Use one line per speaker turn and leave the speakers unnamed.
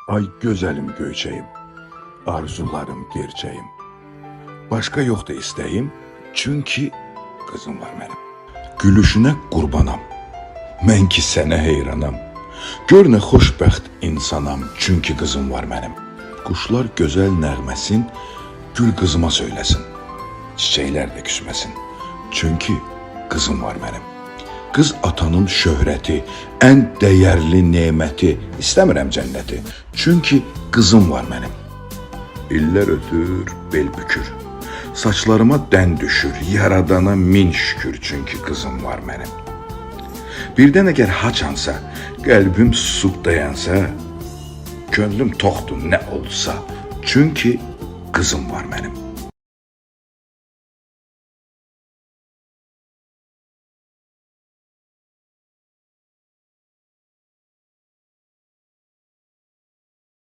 Ay gözəlim göyçəyim, arzularım gerçəyim. Başqa yoxdur istəyim, çünki qızım var mənim. Gülüşünə qurbanam, mən ki sənə heyranam. Gör nə xoşbəxt insanam, çünki qızım var mənim. Quşlar gözəl nəğməsin, gül qızıma söyləsin. Çiçəklər də küsməsin, çünki qızım var mənim. Qız atanın şöhrəti, ən dəyərli neməti, istəmirəm cənnəti, çünki qızım var mənim. İllər ötür, bel bükür, saçlarıma dən düşür, yaradana min şükür, çünki qızım var mənim. Birdən əgər haçansa, qəlbim susub dayansa, könlüm toxdur nə olsa, çünki qızım var mənim.